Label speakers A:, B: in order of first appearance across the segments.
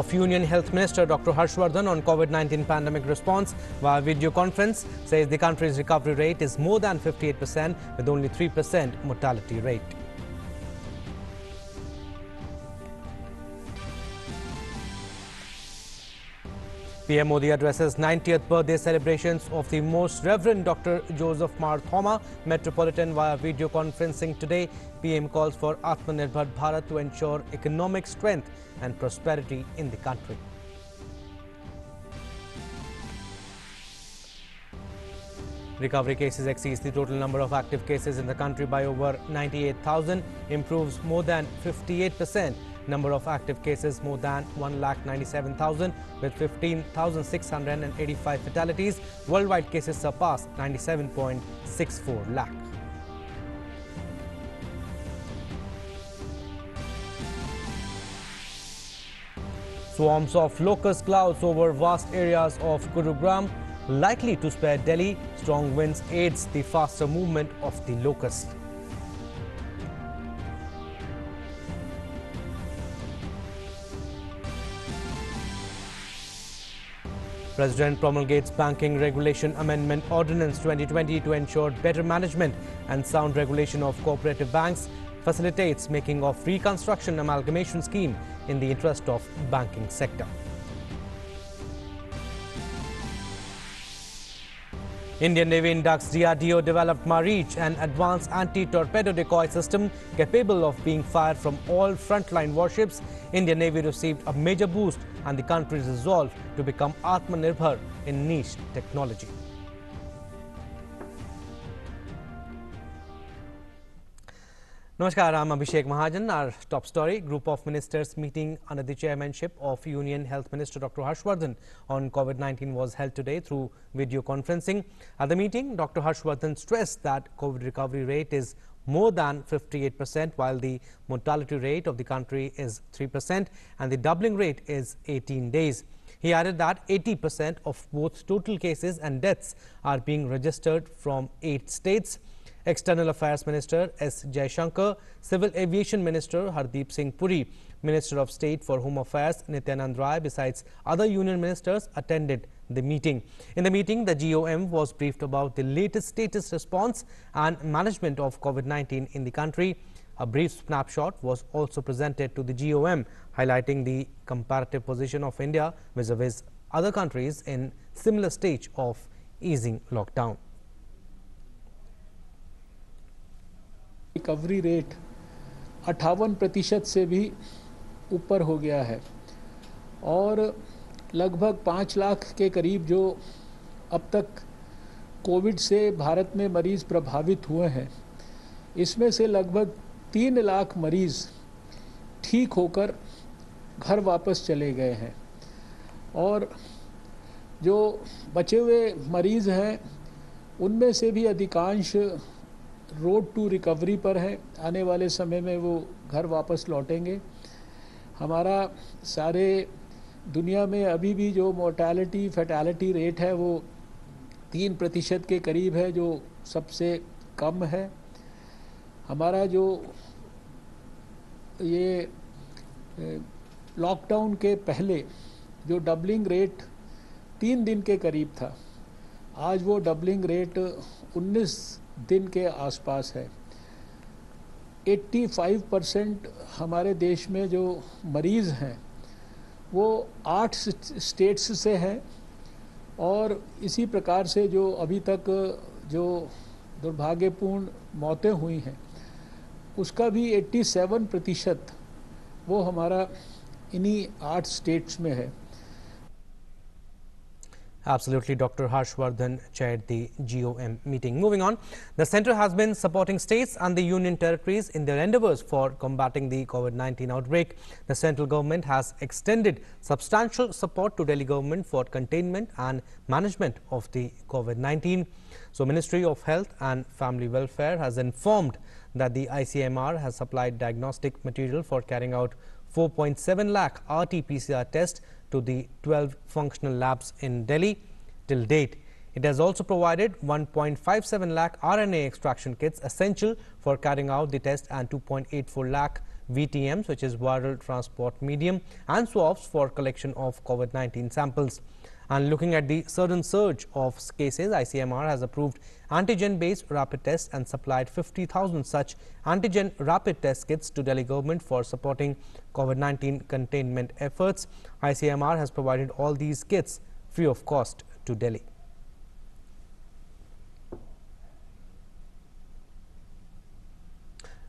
A: Of Union Health Minister Dr. Harshvardhan on COVID-19 pandemic response via video conference says the country's recovery rate is more than 58% with only 3% mortality rate. PM Modi addresses 90th birthday celebrations of the Most Reverend Dr. Joseph Mar Thoma, Metropolitan via video conferencing today. PM calls for Atmanirbhar Bharat to ensure economic strength and prosperity in the country. Recovery cases exceeds the total number of active cases in the country by over 98,000, improves more than 58%. Number of active cases more than 1,97,000 with 15,685 fatalities. Worldwide cases surpass 97.64 lakh. Swarms of locust clouds over vast areas of Gurugram likely to spare Delhi. Strong winds aids the faster movement of the locust. President promulgates Banking Regulation Amendment Ordinance 2020 to ensure better management and sound regulation of cooperative banks, facilitates making of reconstruction amalgamation scheme in the interest of banking sector. Indian Navy inducts DRDO developed Marich, an advanced anti-torpedo decoy system capable of being fired from all frontline warships. Indian Navy received a major boost and the country's resolve to become Atmanirbhar in niche technology. Namaskar, I'm Abhishek Mahajan. Our top story, group of ministers meeting under the chairmanship of Union Health Minister Dr. Harshvardhan on COVID-19 was held today through video conferencing. At the meeting, Dr. Harshvardhan stressed that COVID recovery rate is more than 58%, while the mortality rate of the country is 3% and the doubling rate is 18 days. He added that 80% of both total cases and deaths are being registered from 8 states. External Affairs Minister S. Jaishankar, Civil Aviation Minister Hardeep Singh Puri, Minister of State for Home Affairs Nityanand Rai, besides other union ministers, attended the meeting. In the meeting, the GOM was briefed about the latest status response and management of COVID-19 in the country. A brief snapshot was also presented to the GOM, highlighting the comparative position of India vis-a-vis other countries in similar stage of easing lockdown.
B: Recovery rate 58% से भी ऊपर हो गया है और लगभग 5 लाख के करीब जो अब तक कोविड से भारत में मरीज़ प्रभावित हुए हैं, इसमें से लगभग 3 लाख मरीज़ ठीक होकर घर वापस चले गए हैं और जो बचे हुए मरीज़ हैं उनमें से भी अधिकांश रोड टू रिकवरी पर है। आने वाले समय में वो घर वापस लौटेंगे। हमारा सारे दुनिया में अभी भी जो मोर्टालिटी फैटालिटी रेट है वो 3% के करीब है, जो सबसे कम है। हमारा जो ये लॉकडाउन के पहले जो डबलिंग रेट 3 दिन के करीब था, आज वो डबलिंग रेट 19 दिन के आसपास है। 85% हमारे देश में जो मरीज़ हैं वो 8 स्टेट्स से हैं और इसी प्रकार से जो अभी तक जो दुर्भाग्यपूर्ण मौतें हुई हैं उसका भी 87% वो हमारा इन्हीं 8 स्टेट्स में है।
A: Absolutely, Dr. Harshvardhan chaired the GOM meeting. Moving on, the centre has been supporting states and the union territories in their endeavours for combating the COVID-19 outbreak. The central government has extended substantial support to Delhi government for containment and management of the COVID-19. So, Ministry of Health and Family Welfare has informed that the ICMR has supplied diagnostic material for carrying out 4.7 lakh RT-PCR tests to the 12 functional labs in Delhi till date. It has also provided 1.57 lakh RNA extraction kits essential for carrying out the test and 2.84 lakh VTMs, which is viral transport medium, and swabs for collection of COVID-19 samples. And looking at the sudden surge of cases, ICMR has approved antigen-based rapid tests and supplied 50,000 such antigen rapid test kits to Delhi government for supporting COVID-19 containment efforts. ICMR has provided all these kits free of cost to Delhi.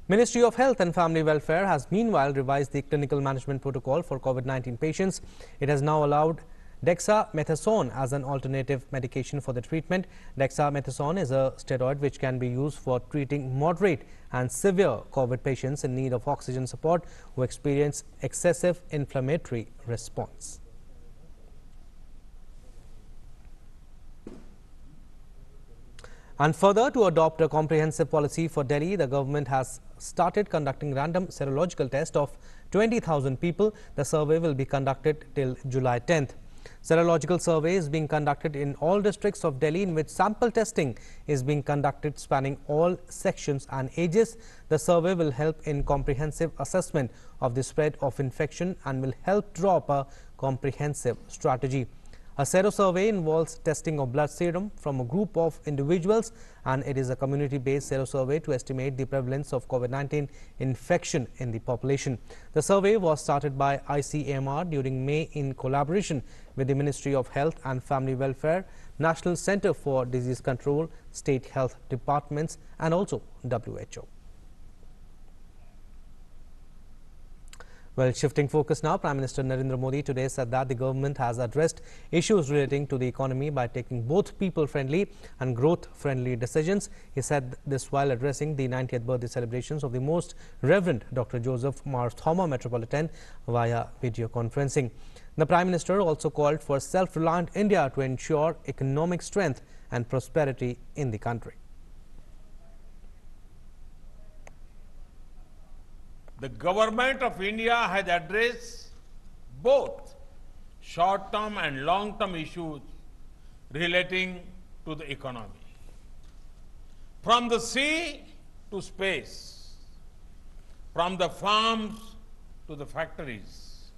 A: Ministry of Health and Family Welfare has meanwhile revised the clinical management protocol for COVID-19 patients. It has now allowed dexamethasone as an alternative medication for the treatment. Dexamethasone is a steroid which can be used for treating moderate and severe COVID patients in need of oxygen support who experience excessive inflammatory response. And further, to adopt a comprehensive policy for Delhi, the government has started conducting random serological tests of 20,000 people. The survey will be conducted till July 10th. Serological survey is being conducted in all districts of Delhi, in which sample testing is being conducted spanning all sections and ages. The survey will help in comprehensive assessment of the spread of infection and will help draw up a comprehensive strategy. A sero survey involves testing of blood serum from a group of individuals, and it is a community-based sero survey to estimate the prevalence of COVID-19 infection in the population. The survey was started by ICMR during May in collaboration with the Ministry of Health and Family Welfare, National Center for Disease Control, State Health Departments, and also WHO. Well, shifting focus now, Prime Minister Narendra Modi today said that the government has addressed issues relating to the economy by taking both people-friendly and growth-friendly decisions. He said this while addressing the 90th birthday celebrations of the Most Reverend Dr. Joseph Marthoma Metropolitan via video conferencing. The Prime Minister also called for self-reliant India to ensure economic strength and prosperity in the country.
C: The government of India has addressed both short-term and long-term issues relating to the economy. From the sea to space, from the farms to the factories,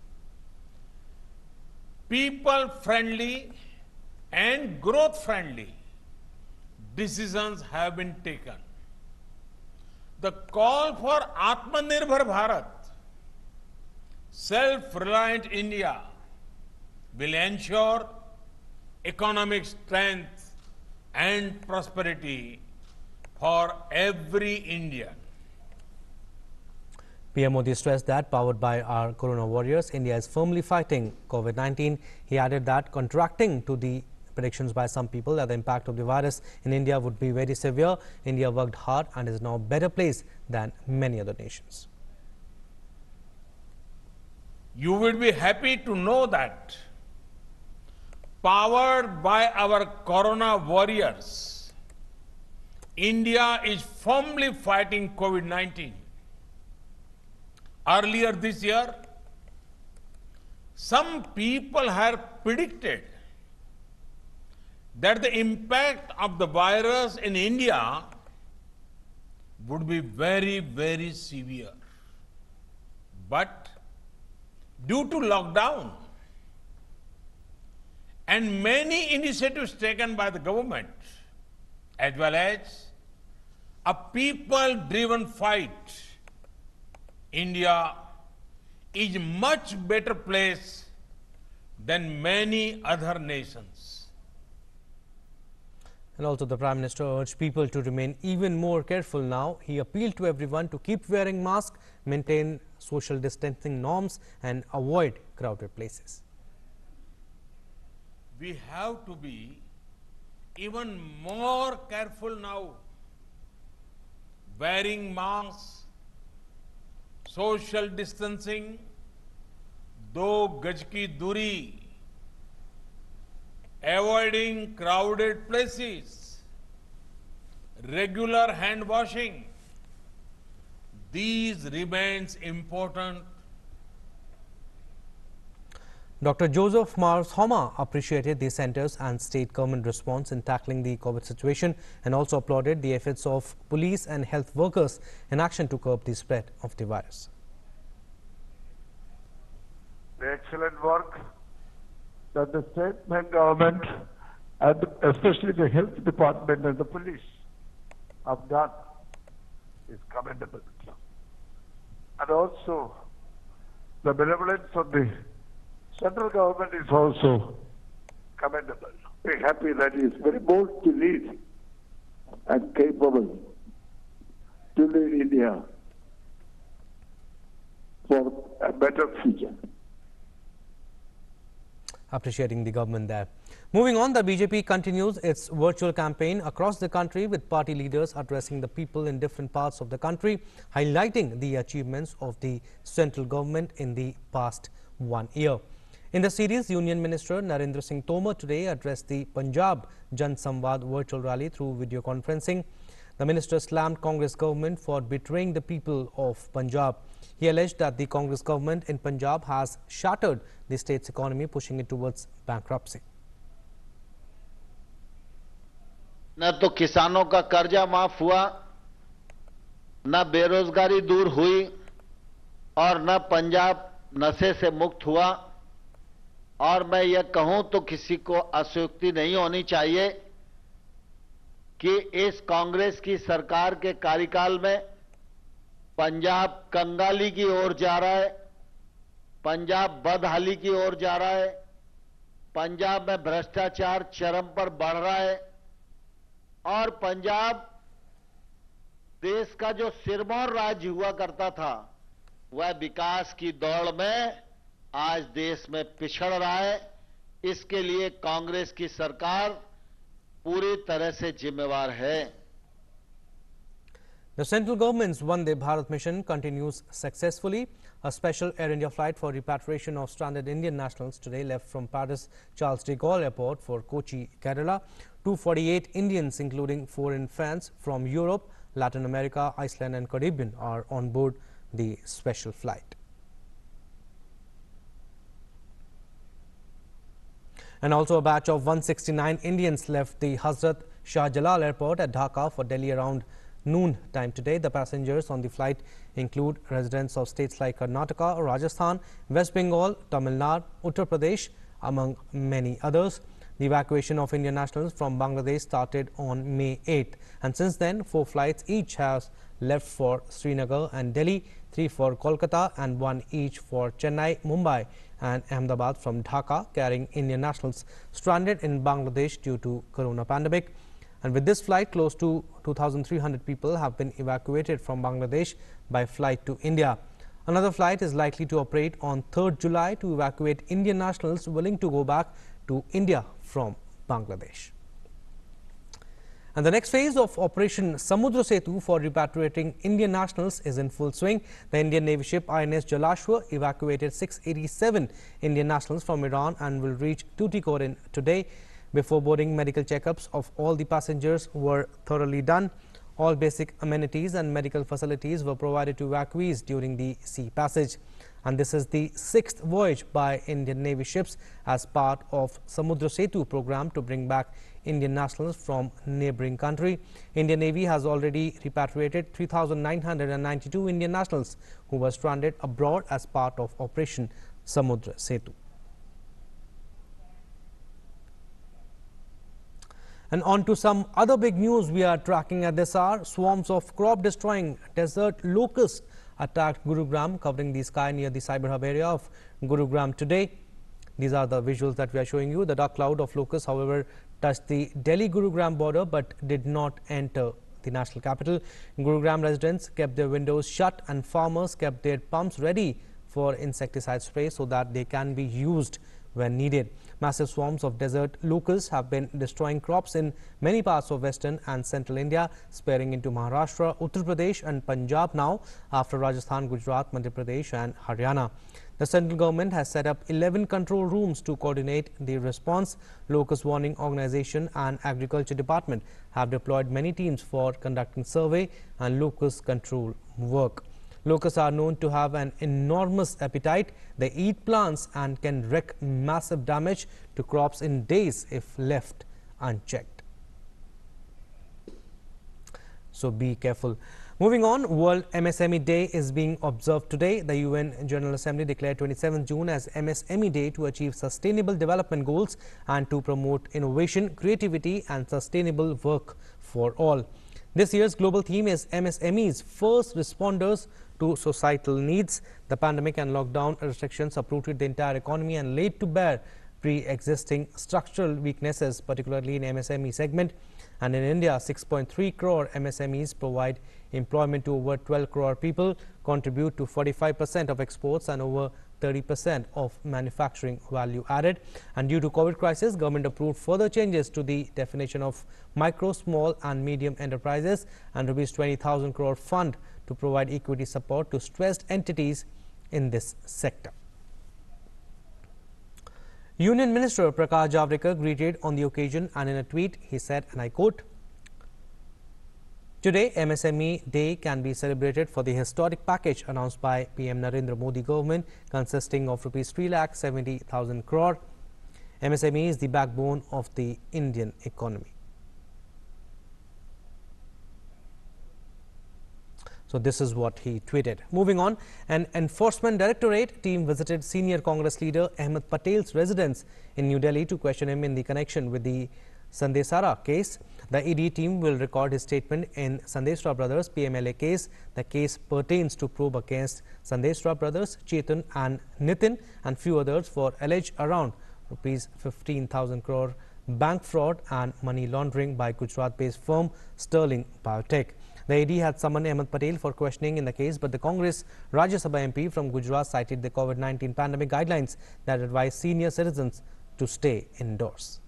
C: people-friendly and growth-friendly decisions have been taken. The call for Atmanirbhar Bharat, self-reliant India, will ensure economic strength and prosperity for every Indian.
A: PM Modi stressed that, powered by our Corona warriors, India is firmly fighting COVID-19. He added that, contracting to the predictions by some people that the impact of the virus in India would be very severe, India worked hard and is now better placed than many other nations.
C: You will be happy to know that, powered by our Corona warriors, India is firmly fighting COVID-19. Earlier this year, some people had predicted that the impact of the virus in India would be very, very severe. But due to lockdown and many initiatives taken by the government, as well as a people-driven fight, India is much better placed than many other nations.
A: And also the Prime Minister urged people to remain even more careful now. He appealed to everyone to keep wearing masks, maintain social distancing norms and avoid crowded places.
C: We have to be even more careful now. Wearing masks, social distancing, 2 गज की दूरी, avoiding crowded places, regular hand washing. These remains important.
A: Dr. Joseph Marthoma appreciated the centre's and state government response in tackling the COVID situation and also applauded the efforts of police and health workers in action to curb the spread of the virus.
D: the excellent work that the state government and especially the health department and the police have done is commendable. And also, the benevolence of the central government is also commendable. Very happy that he is very bold to lead and capable to lead India for a better future.
A: Appreciating the government there. Moving on, the BJP continues its virtual campaign across the country with party leaders addressing the people in different parts of the country, highlighting the achievements of the central government in the past 1 year. In the series, Union Minister Narendra Singh Tomar today addressed the Punjab Jan Samvad virtual rally through video conferencing. The minister slammed Congress government for betraying the people of Punjab. He alleged that the Congress government in Punjab has shattered the state's economy, pushing it towards bankruptcy.
E: न तो किसानों का कर्जा माफ हुआ, न बेरोजगारी दूर हुई और न पंजाब नशे से मुक्त हुआ। और मैं यह कहूं तो किसी को अतिशयोक्ति नहीं होनी चाहिए कि इस कांग्रेस की सरकार के कार्यकाल में पंजाब कंगाली की ओर जा रहा है, पंजाब बदहाली की ओर जा रहा है, पंजाब में भ्रष्टाचार चरम पर बढ़ रहा है और पंजाब देश का जो सिरमौर राज्य हुआ करता था वह विकास की दौड़ में आज देश में पिछड़ रहा है। इसके लिए कांग्रेस की सरकार पूरी तरह से जिम्मेवार है।
A: The central government's Vande Bharat mission continues successfully. A special Air India flight for repatriation of stranded Indian nationals today left from Paris Charles de Gaulle Airport for Kochi, Kerala. 248 Indians, including foreign fans from Europe, Latin America, Iceland and Caribbean, are on board the special flight. And also a batch of 169 Indians left the Hazrat Shah Jalal Airport at Dhaka for Delhi around noon time today. The passengers on the flight include residents of states like Karnataka, Rajasthan, West Bengal, Tamil Nadu, Uttar Pradesh, among many others. The evacuation of Indian nationals from Bangladesh started on May 8th, and since then 4 flights each has left for Srinagar and Delhi, 3 for Kolkata and 1 each for Chennai, Mumbai and Ahmedabad from Dhaka, carrying Indian nationals stranded in Bangladesh due to corona pandemic. And with this flight, close to 2,300 people have been evacuated from Bangladesh by flight to India. Another flight is likely to operate on 3rd July to evacuate Indian nationals willing to go back to India from Bangladesh. And the next phase of Operation Samudra Setu for repatriating Indian nationals is in full swing. The Indian Navy ship INS Jalashwa evacuated 687 Indian nationals from Iran and will reach Tuticorin today. Before boarding, medical checkups of all the passengers were thoroughly done. All basic amenities and medical facilities were provided to evacuees during the sea passage. And this is the 6th voyage by Indian Navy ships as part of Samudra Setu program to bring back Indian nationals from neighboring country. Indian Navy has already repatriated 3,992 Indian nationals who were stranded abroad as part of Operation Samudra Setu. And on to some other big news we are tracking at this hour. Swarms of crop-destroying desert locusts attacked Gurugram, covering the sky near the cyber hub area of Gurugram today. These are the visuals that we are showing you. The dark cloud of locusts, however, touched the Delhi-Gurugram border but did not enter the national capital. Gurugram residents kept their windows shut and farmers kept their pumps ready for insecticide spray so that they can be used when needed. Massive swarms of desert locusts have been destroying crops in many parts of western and central India, sparing into Maharashtra, Uttar Pradesh and Punjab now after Rajasthan, Gujarat, Madhya Pradesh and Haryana. The central government has set up 11 control rooms to coordinate the response. Locust Warning Organization and Agriculture Department have deployed many teams for conducting survey and locust control work. Locusts are known to have an enormous appetite. They eat plants and can wreak massive damage to crops in days if left unchecked. So be careful. Moving on, World MSME Day is being observed today. The UN General Assembly declared 27 June as MSME Day to achieve sustainable development goals and to promote innovation, creativity and sustainable work for all. This year's global theme is MSMEs, first responders to societal needs. The pandemic and lockdown restrictions uprooted the entire economy and laid to bear pre-existing structural weaknesses, particularly in MSME segment. And in India, 6.3 crore MSMEs provide employment to over 12 crore people, contribute to 45% of exports and over 30% of manufacturing value added. And due to COVID crisis, government approved further changes to the definition of micro, small and medium enterprises and rupees 20,000 crore fund to provide equity support to stressed entities in this sector. Union Minister Prasar Bharati greeted on the occasion, and in a tweet he said, and I quote, "Today MSME Day can be celebrated for the historic package announced by PM Narendra Modi government consisting of rupees 3,70,000 crore. MSME is the backbone of the Indian economy." So this is what he tweeted. Moving on, an enforcement directorate team visited senior Congress leader Amit Patel's residence in New Delhi to question him in the connection with the Sandesara case. The ED team will record his statement in Sandesara brothers PMLA case. The case pertains to probe against Sandesara brothers Chetan and Nitin and few others for alleged around rupees 15,000 crore bank fraud and money laundering by Gujarat-based firm Sterling Biotech. The ED had summoned Amit Patel for questioning in the case, but the Congress Rajya Sabha MP from Gujarat cited the COVID-19 pandemic guidelines that advise senior citizens to stay indoors.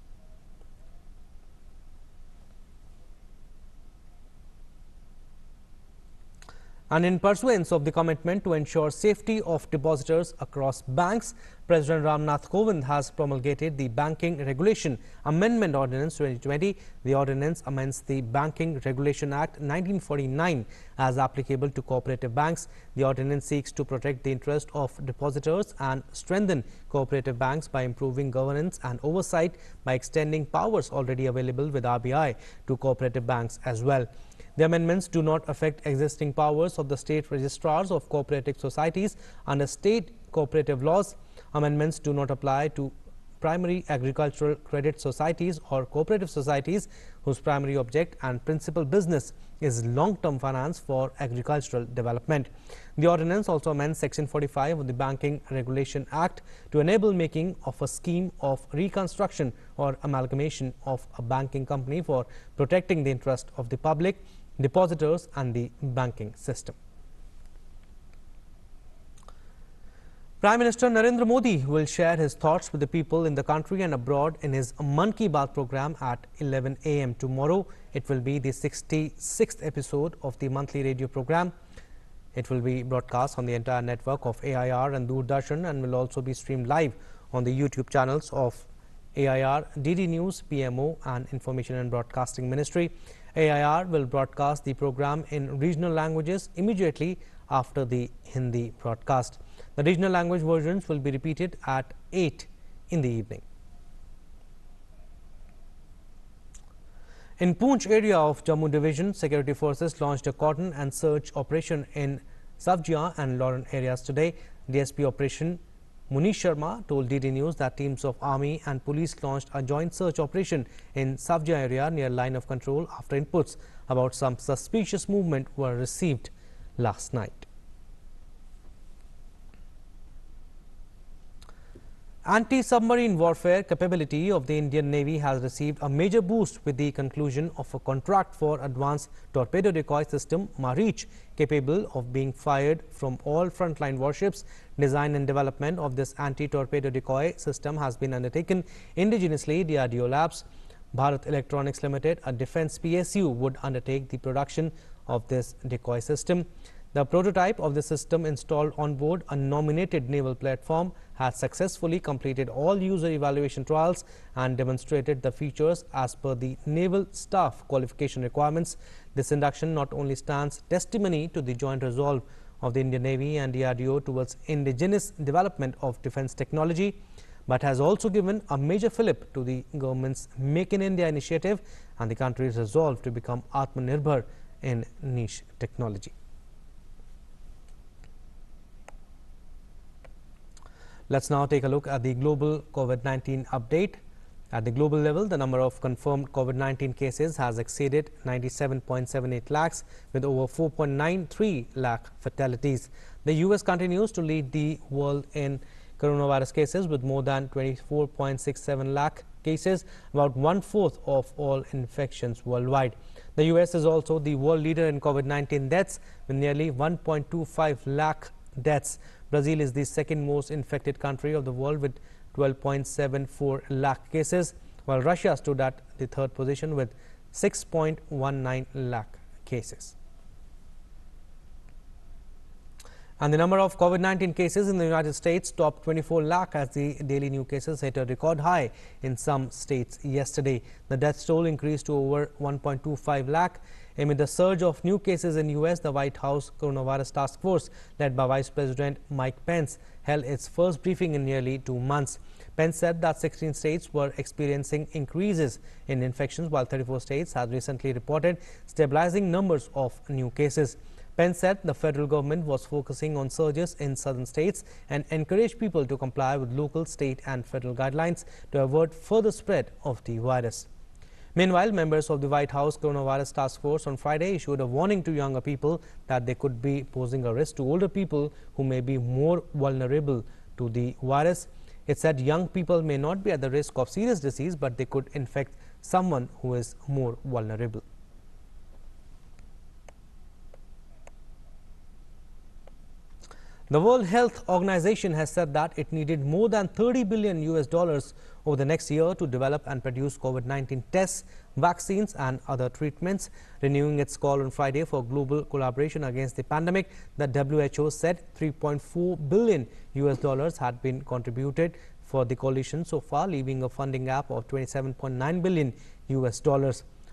A: And in pursuance of the commitment to ensure safety of depositors across banks, President Ramnath Kovind has promulgated the Banking Regulation Amendment Ordinance 2020. The ordinance amends the Banking Regulation Act 1949 as applicable to cooperative banks. The ordinance seeks to protect the interest of depositors and strengthen cooperative banks by improving governance and oversight by extending powers already available with RBI to cooperative banks as well. The amendments do not affect existing powers of the state registrars of cooperative societies under state cooperative laws. Amendments do not apply to primary agricultural credit societies or cooperative societies whose primary object and principal business is long-term finance for agricultural development. The ordinance also amends Section 45 of the Banking Regulation Act to enable making of a scheme of reconstruction or amalgamation of a banking company for protecting the interest of the public, depositors and the banking system. Prime Minister Narendra Modi will share his thoughts with the people in the country and abroad in his Mann Ki Baat program at 11 a.m. tomorrow. It will be the 66th episode of the monthly radio program. It will be broadcast on the entire network of AIR and Doordarshan and will also be streamed live on the YouTube channels of AIR, DD News, PMO and Information and Broadcasting Ministry. AIR will broadcast the program in regional languages immediately after the Hindi broadcast. The regional language versions will be repeated at 8 in the evening. In Poonch area of Jammu Division, security forces launched a cordon and search operation in Savjia and Lauren areas today. DSP Operation Munish Sharma told DD News that teams of army and police launched a joint search operation in Savjia area near line of control after inputs about some suspicious movement were received last night. Anti-submarine warfare capability of the Indian Navy has received a major boost with the conclusion of a contract for advanced torpedo decoy system Marich, capable of being fired from all frontline warships. Design and development of this anti-torpedo decoy system has been undertaken indigenously. DRDO Labs, Bharat Electronics Limited, a defense PSU, would undertake the production of this decoy system. The prototype of the system installed on board a nominated naval platform has successfully completed all user evaluation trials and demonstrated the features as per the naval staff qualification requirements. This induction not only stands testimony to the joint resolve of the Indian Navy and DRDO towards indigenous development of defense technology, but has also given a major fillip to the government's Make in India initiative and the country's resolve to become Atmanirbhar in niche technology. Let's now take a look at the global COVID-19 update. At the global level, the number of confirmed COVID-19 cases has exceeded 97.78 lakhs with over 4.93 lakh fatalities. The US continues to lead the world in coronavirus cases with more than 24.67 lakh cases, about 1/4 of all infections worldwide. The US is also the world leader in COVID-19 deaths with nearly 1.25 lakh deaths. Brazil is the second most infected country of the world with 12.74 lakh cases, while Russia stood at the third position with 6.19 lakh cases. And the number of COVID-19 cases in the United States topped 24 lakh as the daily new cases hit a record high in some states yesterday. The death toll increased to over 1.25 lakh. Amid the surge of new cases in U.S., the White House Coronavirus Task Force, led by Vice President Mike Pence, held its first briefing in nearly 2 months. Pence said that 16 states were experiencing increases in infections, while 34 states had recently reported stabilizing numbers of new cases. Pence said the federal government was focusing on surges in southern states and encouraged people to comply with local, state and federal guidelines to avert further spread of the virus. Meanwhile, members of the White House Coronavirus Task Force on Friday issued a warning to younger people that they could be posing a risk to older people who may be more vulnerable to the virus. It said young people may not be at the risk of serious disease, but they could infect someone who is more vulnerable. The World Health Organization has said that it needed more than $30 billion over the next year to develop and produce COVID-19 tests, vaccines and other treatments. Renewing its call on Friday for global collaboration against the pandemic, the WHO said $3.4 billion had been contributed for the coalition so far, leaving a funding gap of $27.9 billion.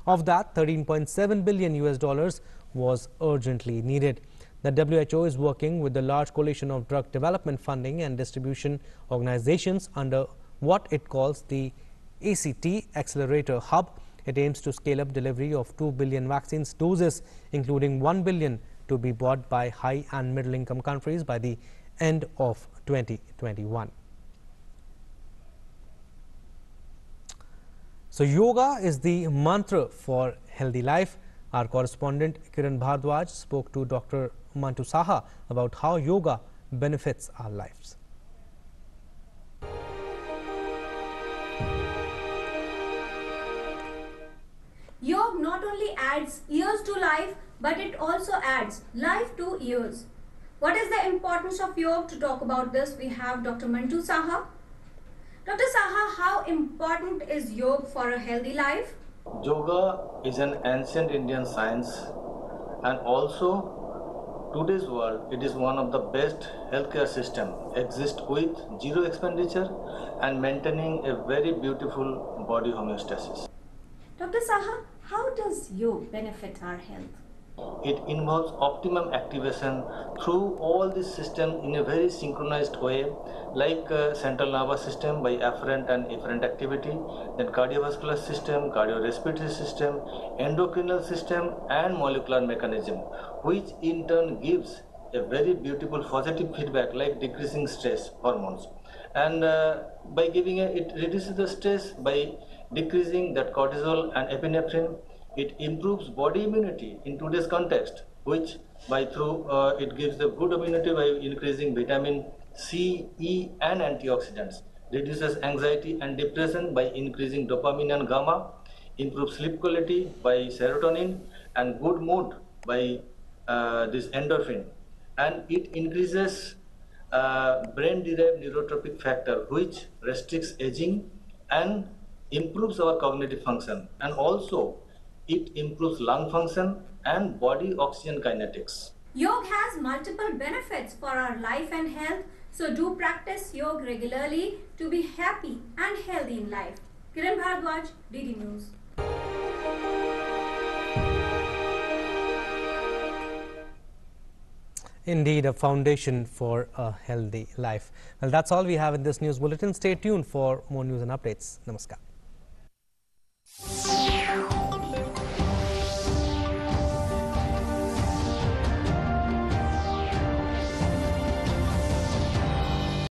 A: Of that, $13.7 billion was urgently needed. The WHO is working with the large coalition of drug development funding and distribution organizations under what it calls the ACT Accelerator Hub. It aims to scale up delivery of 2 billion vaccines doses, including 1 billion to be bought by high and middle income countries by the end of 2021. So yoga is the mantra for healthy life. Our correspondent Kiran Bhardwaj spoke to Dr. Mantu Saha about how yoga benefits our lives.
F: Yoga not only adds years to life, but it also adds life to years. What is the importance of yoga? To talk about this, we have Dr. Mantu Saha. Dr. Saha, how important is yoga for a healthy life?
G: Yoga is an ancient Indian science, and also today's world, it is one of the best healthcare system exist with zero expenditure and maintaining a very beautiful body homeostasis.
F: Dr. Saha, how does yoga benefit our health?
G: It involves optimum activation through all this system in a very synchronized way, like central nervous system by afferent and efferent activity, then cardiovascular system, cardiorespiratory system, endocrinal system and molecular mechanism, which in turn gives a very beautiful positive feedback like decreasing stress hormones. And by giving it reduces the stress by decreasing that cortisol and epinephrine. It improves body immunity in today's context, which it gives the good immunity by increasing vitamin C, E and antioxidants, reduces anxiety and depression by increasing dopamine and gamma, improves sleep quality by serotonin, and good mood by this endorphin, and it increases brain-derived neurotropic factor, which restricts aging and improves our cognitive function, and also it improves lung function and body oxygen kinetics.
F: Yoga has multiple benefits for our life and health, so do practice yoga regularly to be happy and healthy in life. Kiran Bhardwaj, DD News.
A: Indeed, a foundation for a healthy life. Well, that's all we have in this news bulletin. Stay tuned for more news and updates. Namaskar.